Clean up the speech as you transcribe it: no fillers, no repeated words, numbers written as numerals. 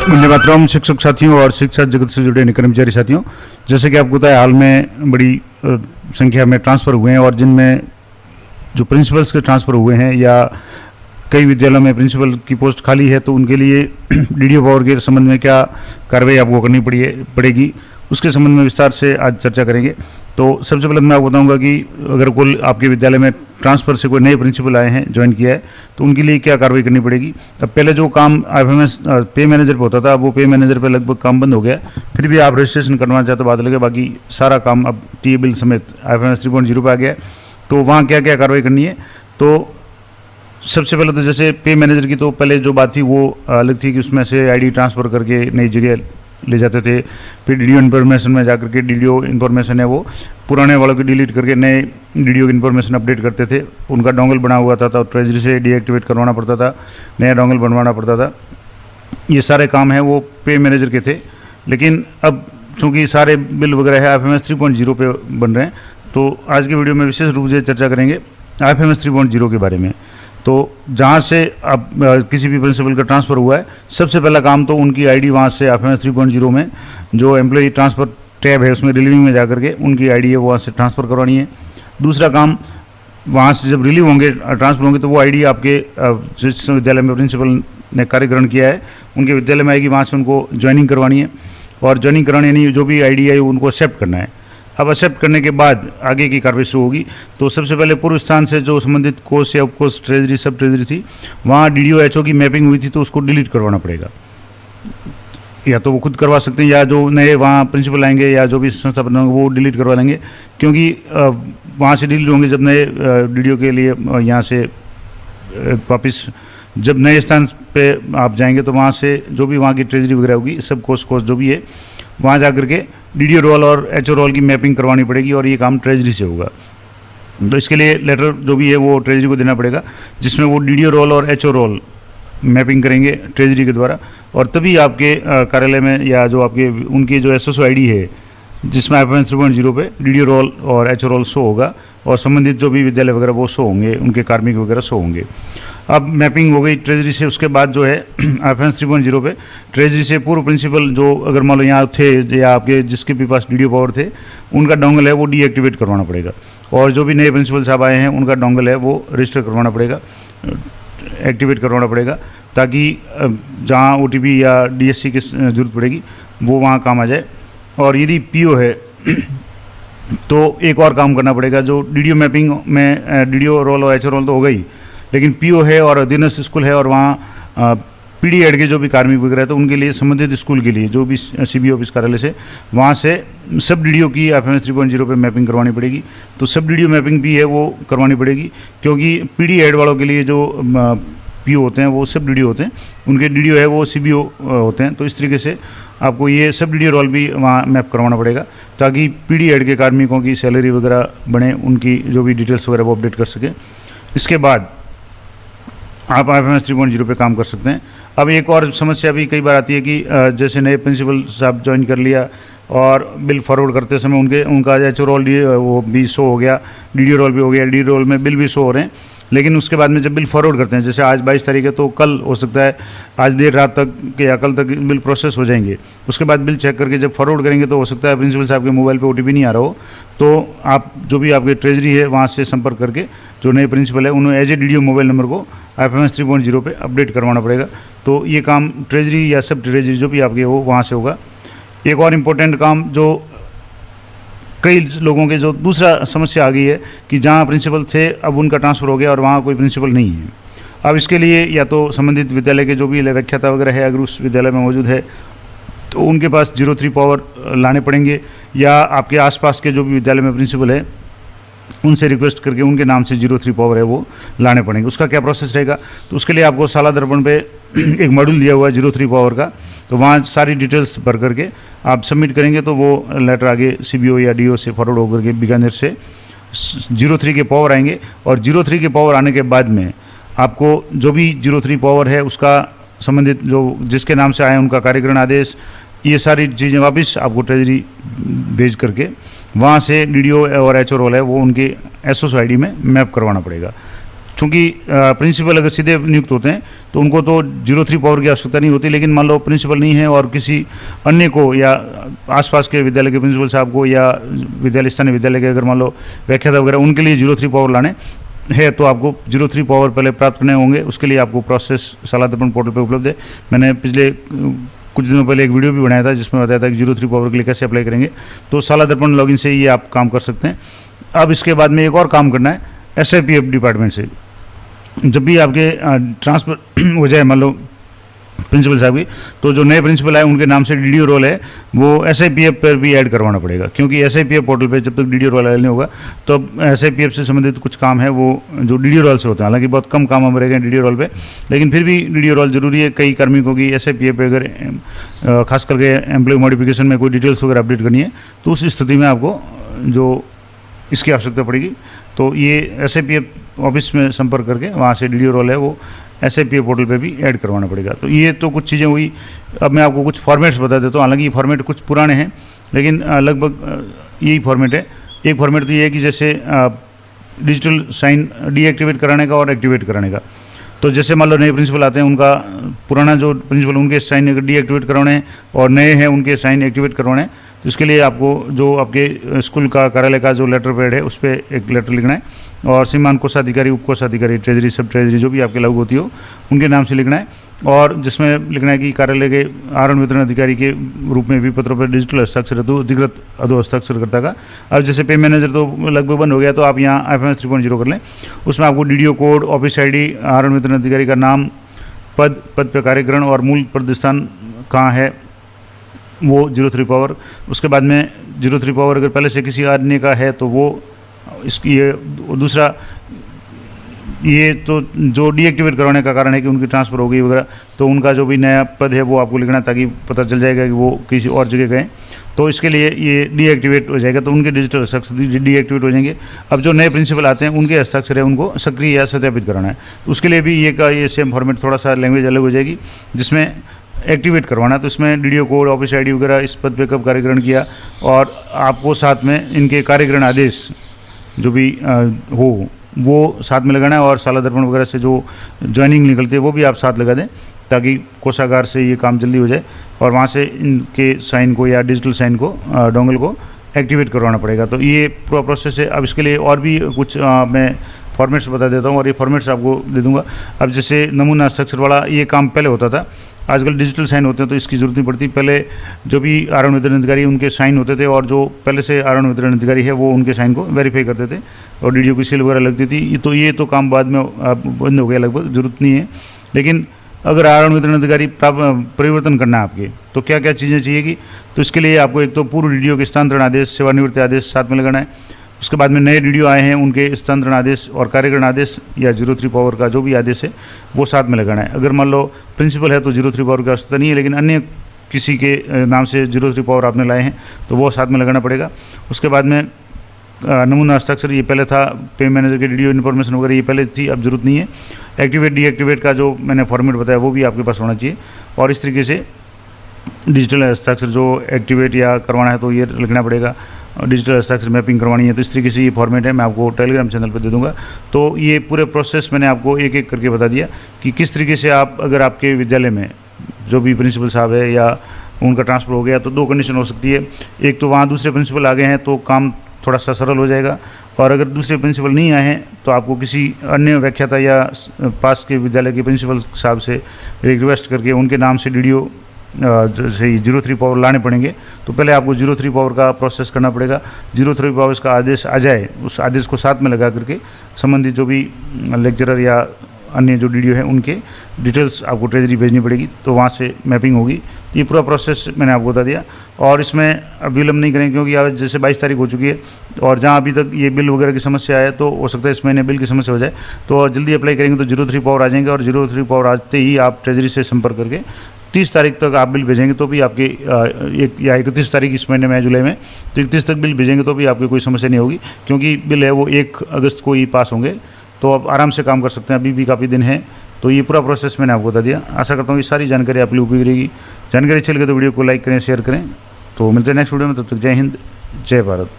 वंदे मातरम। शिक्षक साथियों और शिक्षा जगत से जुड़े कर्मचारी साथियों, जैसे कि आपको पता है हाल में बड़ी संख्या में ट्रांसफ़र हुए हैं और जिनमें जो प्रिंसिपल्स के ट्रांसफ़र हुए हैं या कई विद्यालयों में प्रिंसिपल की पोस्ट खाली है, तो उनके लिए डीडीओ पावर के संबंध में क्या कार्रवाई आपको करनी पड़ेगी उसके संबंध में विस्तार से आज चर्चा करेंगे। तो सबसे पहले मैं आपको बताऊंगा कि अगर कोई आपके विद्यालय में ट्रांसफ़र से कोई नए प्रिंसिपल आए हैं, ज्वाइन किया है, तो उनके लिए क्या कार्रवाई करनी पड़ेगी। अब पहले जो काम IFMS पे मैनेजर पे होता था, अब वो पे मैनेजर पे लगभग काम बंद हो गया। फिर भी आप रजिस्ट्रेशन करवाना चाहते हो बात लगे, बाकी सारा काम अब टी बिल समेत IFMS 3.0 पे आ गया है। तो वहाँ क्या क्या कार्रवाई करनी है, तो सबसे पहले तो जैसे पे मैनेजर की तो पहले जो बात थी वो अलग थी कि उसमें से आईडी ट्रांसफ़र करके नई जगह ले जाते थे। फिर डीडीओ इन्फॉर्मेशन में जाकर के डीडीओ इन्फॉर्मेशन है वो पुराने वालों की डिलीट करके नए डीडीओ की इन्फॉर्मेशन अपडेट करते थे। उनका डोंगल बना हुआ था तो ट्रेजरी से डीएक्टिवेट करवाना पड़ता था, नया डोंगल बनवाना पड़ता था। ये सारे काम हैं वो पे मैनेजर के थे। लेकिन अब चूँकि सारे बिल वगैरह है IFMS 3.0 पे बन रहे हैं, तो आज की वीडियो में विशेष रूप से चर्चा करेंगे IFMS 3.0 के बारे में। तो जहाँ से अब किसी भी प्रिंसिपल का ट्रांसफ़र हुआ है, सबसे पहला काम तो उनकी आईडी वहाँ से IFMS 3.0 में जो एम्प्लॉई ट्रांसफ़र टैब है उसमें रिलीविंग में जाकर के उनकी आईडी है वो वहाँ से ट्रांसफ़र करवानी है। दूसरा काम, वहाँ से जब रिलीव होंगे ट्रांसफ़र होंगे तो वो आईडी आपके जिस विद्यालय में प्रिंसिपल ने कार्य ग्रहण किया है उनके विद्यालय में आएगी, वहाँ से उनको ज्वाइनिंग करवानी है। और ज्वाइनिंग करानी यानी जो भी आईडी है उनको एक्सेप्ट करना है। अब एक्सेप्ट करने के बाद आगे की कार्रवाई शुरू होगी। तो सबसे पहले पूर्व स्थान से जो संबंधित कोर्स या उपकोर्स ट्रेजरी सब ट्रेजरी थी, वहाँ डीडीओ एचओ की मैपिंग हुई थी तो उसको डिलीट करवाना पड़ेगा। या तो वो खुद करवा सकते हैं या जो नए वहाँ प्रिंसिपल आएंगे या जो भी संस्था बने होंगे वो डिलीट करवा लेंगे, क्योंकि वहाँ से डिलीट होंगे जब नए डीडीओ के लिए यहाँ से वापस जब नए स्थान पे आप जाएंगे तो वहाँ से जो भी वहाँ की ट्रेजरी वगैरह होगी सब कोर्स जो भी है वहाँ जा करके डीडीओ रोल और एचओ रोल की मैपिंग करवानी पड़ेगी और ये काम ट्रेजरी से होगा। तो इसके लिए लेटर जो भी है वो ट्रेजरी को देना पड़ेगा, जिसमें वो डीडीओ रोल और एचओ रोल मैपिंग करेंगे ट्रेजरी के द्वारा। और तभी आपके कार्यालय में या जो आपके उनकी जो SSO ID है जिसमें IFMS 3.0 पे डीडीओ रोल और एचओ रोल शो होगा और संबंधित जो भी विद्यालय वगैरह वो शो होंगे, उनके कार्मिक वगैरह शो होंगे। अब मैपिंग हो गई ट्रेजरी से, उसके बाद जो है IFMS 3.0 पे ट्रेजरी से पूर्व प्रिंसिपल जो अगर मान लो यहाँ थे या आपके जिसके भी पास डीडीओ पावर थे उनका डोंगल है वो डीएक्टिवेट करवाना पड़ेगा। और जो भी नए प्रिंसिपल साहब आए हैं उनका डोंगल है वो रजिस्टर करवाना पड़ेगा, एक्टिवेट करवाना पड़ेगा, ताकि जहाँ OTP या DSC की जरूरत पड़ेगी वो वहाँ काम आ जाए। और यदि PO है तो एक और काम करना पड़ेगा। जो डीडीओ मैपिंग में डीडीओ रोल और एचओ रोल तो हो गई, लेकिन PO है और अधीनस्थ स्कूल है और वहाँ PD एड के जो भी कार्मिक वगैरह है तो उनके लिए संबंधित स्कूल के लिए जो भी CBO ऑफिस कार्यालय से वहाँ से सब डीडीओ की IFMS 3.0 पे मैपिंग करवानी पड़ेगी। तो सब डीडीओ मैपिंग भी है वो करवानी पड़ेगी, क्योंकि PD एड वालों के लिए जो PO होते हैं वो सब डीडीओ होते हैं, उनके डीडीओ है वो CBO होते हैं। तो इस तरीके से आपको ये सब डीडीओ रोल भी वहाँ मैप करवाना पड़ेगा ताकि PD एड के कार्मिकों की सैलरी वगैरह बने, उनकी जो भी डिटेल्स वगैरह वो अपडेट कर सकें। इसके बाद आप IFMS 3.0 पे काम कर सकते हैं। अब एक और समस्या भी कई बार आती है कि जैसे नए प्रिंसिपल साहब ज्वाइन कर लिया और बिल फॉरवर्ड करते समय उनका एचओ रोल वो भी शो हो गया, डीडीओ रोल भी हो गया, डीडीओ रोल में बिल भी शो हो रहे हैं, लेकिन उसके बाद में जब बिल फॉरवर्ड करते हैं, जैसे आज 22 तारीख है तो कल हो सकता है आज देर रात तक या कल तक बिल प्रोसेस हो जाएंगे। उसके बाद बिल चेक करके जब फॉरवर्ड करेंगे तो हो सकता है प्रिंसिपल साहब के मोबाइल पे OTP नहीं आ रहा हो, तो आप जो भी आपके ट्रेजरी है वहाँ से संपर्क करके जो नए प्रिंसिपल है उन्हें as a DDO mobile number को IFMS 3.0 पे अपडेट करवाना पड़ेगा। तो ये काम ट्रेजरी या सब ट्रेजरी जो भी आपके हो वहाँ से होगा। एक और इम्पोर्टेंट काम जो कई लोगों के जो दूसरा समस्या आ गई है कि जहाँ प्रिंसिपल थे अब उनका ट्रांसफ़र हो गया और वहाँ कोई प्रिंसिपल नहीं है। अब इसके लिए या तो संबंधित विद्यालय के जो भी व्याख्याता वगैरह है अगर उस विद्यालय में मौजूद है तो उनके पास 03 पावर लाने पड़ेंगे, या आपके आसपास के जो भी विद्यालय में प्रिंसिपल है उनसे रिक्वेस्ट करके उनके नाम से 03 पावर है वो लाने पड़ेंगे। उसका क्या प्रोसेस रहेगा, तो उसके लिए आपको साला दर्पण पे एक मॉड्यूल दिया हुआ है 03 पावर का, तो वहाँ सारी डिटेल्स भर करके आप सबमिट करेंगे तो वो लेटर आगे CBO या DO से फॉरवर्ड होकर के बीकानेर से 03 के पावर आएंगे। और 03 के पावर आने के बाद में आपको जो भी 03 पावर है उसका संबंधित जो जिसके नाम से आए उनका कार्यकरण आदेश, ये सारी चीज़ें वापस आपको ट्रेजरी भेज करके वहाँ से डीडीओ और एचओ रोल है वो उनके SSO ID में मैप करवाना पड़ेगा। चूँकि प्रिंसिपल अगर सीधे नियुक्त होते हैं तो उनको तो 03 पावर की आवश्यकता नहीं होती, लेकिन मान लो प्रिंसिपल नहीं है और किसी अन्य को या आसपास के विद्यालय के प्रिंसिपल साहब को या विद्यालय स्थानीय विद्यालय के अगर मान लो व्याख्याता वगैरह उनके लिए 03 पावर लाने है तो आपको 03 पावर पहले प्राप्त करने होंगे। उसके लिए आपको प्रोसेस शाला दर्पण पोर्टल पर उपलब्ध है। मैंने पिछले कुछ दिनों पहले एक वीडियो भी बनाया था जिसमें बताया था कि 03 पावर के लिए कैसे अप्लाई करेंगे। तो शाला दर्पण लॉगिन से ये आप काम कर सकते हैं। अब इसके बाद में एक और काम करना है SIPF डिपार्टमेंट से। जब भी आपके ट्रांसफ़र हो जाए मान लो प्रिंसिपल साहब की, तो जो नए प्रिंसिपल आए उनके नाम से DDO रोल है वो SIPF पर भी ऐड करवाना पड़ेगा, क्योंकि SIPF पोर्टल पे जब तक DDO रोल नहीं होगा तो SIPF से संबंधित कुछ काम है वो जो DDO रोल से होता है। हालांकि बहुत कम काम हम रहेंगे DDO रोल पे, लेकिन फिर भी DDO रोल जरूरी है। कई कार्मिकों की SIPF पे अगर खास करके एम्प्लॉय मॉडिफिकेशन में कोई डिटेल्स वगैरह अपडेट करनी है तो उस स्थिति में आपको जो इसकी आवश्यकता पड़ेगी। तो ये SIPF ऑफिस में संपर्क करके वहाँ से DDO रोल है वो SIPF पोर्टल पे भी ऐड करवाना पड़ेगा। तो ये तो कुछ चीज़ें हुई। अब मैं आपको कुछ फॉर्मेट्स बता देता हूँ। हालांकि ये फॉर्मेट कुछ पुराने हैं, लेकिन लगभग यही फॉर्मेट है। एक फॉर्मेट तो ये है कि जैसे डिजिटल साइन डीएक्टिवेट कराने का और एक्टिवेट कराने का। तो जैसे मान लो नए प्रिंसिपल आते हैं, उनका पुराना जो प्रिंसिपल उनके साइन अगर डीएक्टिवेट करवाने हैं और नए हैं उनके साइन एक्टिवेट करवाने हैं, तो इसके लिए आपको जो आपके स्कूल का कार्यालय का जो लेटर पैड है उस पर एक लेटर लिखना है और श्रीमान कोषाधिकारी, उप कोषाधिकारी, ट्रेजरी, सब ट्रेजरी जो भी आपके लागू होती हो उनके नाम से लिखना है। और जिसमें लिखना है कि कार्यालय के आहरण वितरण अधिकारी के रूप में विपत्रों पर डिजिटल हस्ताक्षर हेतु अधिकृत अधो हस्ताक्षरकर्ता का। अब जैसे पे मैनेजर तो लगभग बंद हो गया, तो आप यहाँ IFMS 3.0 कर लें। उसमें आपको DDO कोड, ऑफिस ID, आहरण वितरण अधिकारी का नाम, पद पे कार्यकरण और मूल प्रतिष्ठान कहाँ है वो 03 पावर। उसके बाद में 03 पावर अगर पहले से किसी अन्य का है तो वो इसकी ये दूसरा ये तो जो डीएक्टिवेट करवाने का कारण है कि उनकी ट्रांसफ़र हो गई वगैरह, तो उनका जो भी नया पद है वो आपको लिखना, ताकि पता चल जाएगा कि वो किसी और जगह गए। तो इसके लिए ये डीएक्टिवेट हो जाएगा, तो उनके डिजिटल हस्ताक्षर डीएक्टिवेट हो जाएंगे। अब जो नए प्रिंसिपल आते हैं उनके हस्ताक्षर है उनको सक्रिय या सत्यापित कराना है। उसके लिए भी ये सेम फॉर्मेट, थोड़ा सा लैंग्वेज अलग हो जाएगी। जिसमें एक्टिवेट करवाना तो इसमें DDO कोड, ऑफिस ID वगैरह, इस पद पे कब कार्यकरण किया, और आपको साथ में इनके कार्यकरण आदेश जो भी हो वो साथ में लगाना है। और शाला दर्पण वगैरह से जो ज्वाइनिंग निकलती है वो भी आप साथ लगा दें, ताकि कोषागार से ये काम जल्दी हो जाए। और वहाँ से इनके साइन को या डिजिटल साइन को डोंगल को एक्टिवेट करवाना पड़ेगा। तो ये पूरा प्रोसेस है। अब इसके लिए और भी कुछ मैं फॉर्मेट्स बता देता हूँ और ये फॉर्मेट्स आपको दे दूँगा। अब जैसे नमूना हस्ताक्षर वाला ये काम पहले होता था, आजकल डिजिटल साइन होते हैं तो इसकी ज़रूरत नहीं पड़ती। पहले जो भी आहरण वितरण अधिकारी उनके साइन होते थे और जो पहले से आहरण वितरण अधिकारी है वो उनके साइन को वेरीफाई करते थे और DDO की सील वगैरह लगती थी। ये तो काम बाद में बंद हो गया, लगभग ज़रूरत नहीं है। लेकिन अगर आहरण वितरण अधिकारी परिवर्तन करना है आपके, तो क्या क्या चीज़ें चाहिएगी, तो इसके लिए आपको एक तो पूर्व DDO के स्थानांतरण आदेश, सेवानिवृत्ति आदेश साथ में लगाना है। उसके बाद में नए DDO आए हैं उनके स्थानांतरण आदेश और कार्यकरण आदेश या 03 पावर का जो भी आदेश है वो साथ में लगाना है। अगर मान लो प्रिंसिपल है तो 03 पावर की आवश्यकता नहीं है, लेकिन अन्य किसी के नाम से 03 पावर आपने लाए हैं तो वो साथ में लगाना पड़ेगा। उसके बाद में नमूना हस्ताक्षर, ये पहले था। पे मैनेजर के DDO इन्फॉर्मेशन वगैरह ये पहले थी, अब जरूरत नहीं है। एक्टिवेट डीएक्टिवेट का जो मैंने फॉर्मेट बताया वो भी आपके पास होना चाहिए। और इस तरीके से डिजिटल हस्ताक्षर जो एक्टिवेट या करवाना है तो ये लिखना पड़ेगा। डिजिटल हस्ताक्षर मैपिंग करवानी है तो इस तरीके से ये फॉर्मेट है, मैं आपको टेलीग्राम चैनल पर दे दूंगा। तो ये पूरे प्रोसेस मैंने आपको एक एक करके बता दिया कि किस तरीके से आप, अगर आपके विद्यालय में जो भी प्रिंसिपल साहब है या उनका ट्रांसफ़र हो गया तो दो कंडीशन हो सकती है। एक तो वहाँ दूसरे प्रिंसिपल आ गए हैं तो काम थोड़ा सा सरल हो जाएगा, और अगर दूसरे प्रिंसिपल नहीं आए हैं तो आपको किसी अन्य व्याख्याता या पास के विद्यालय के प्रिंसिपल साहब से रिक्वेस्ट करके उनके नाम से DDO जैसे 03 पावर लाने पड़ेंगे। तो पहले आपको 03 पावर का प्रोसेस करना पड़ेगा। 03 पावर का आदेश आ जाए, उस आदेश को साथ में लगा करके संबंधित जो भी लेक्चरर या अन्य जो DDO है उनके डिटेल्स आपको ट्रेजरी भेजनी पड़ेगी, तो वहाँ से मैपिंग होगी। ये पूरा प्रोसेस मैंने आपको बता दिया। और इसमें अब विलम्ब नहीं करें, क्योंकि आज जैसे 22 तारीख हो चुकी है और जहाँ अभी तक ये बिल वगैरह की समस्या है तो हो सकता है इस महीने बिल की समस्या हो जाए। तो जल्दी अप्लाई करेंगे तो 03 पावर आ जाएंगे, और 03 पावर आते ही आप ट्रेजरी से संपर्क करके 30 तारीख तक आप बिल भेजेंगे तो भी आपके 31 तारीख इस महीने में, जुलाई में, तो 31 तक बिल भेजेंगे तो भी आपकी कोई समस्या नहीं होगी, क्योंकि बिल है वो 1 अगस्त को ही पास होंगे। तो आप आराम से काम कर सकते हैं, अभी भी काफ़ी दिन है। तो ये पूरा प्रोसेस मैंने आपको बता दिया। आशा करता हूँ ये सारी जानकारी आप लोगों को रहेगी। जानकारी अच्छी लगे तो वीडियो को लाइक करें, शेयर करें। तो मिलते हैं नेक्स्ट वीडियो में, तब तक जय हिंद, जय भारत।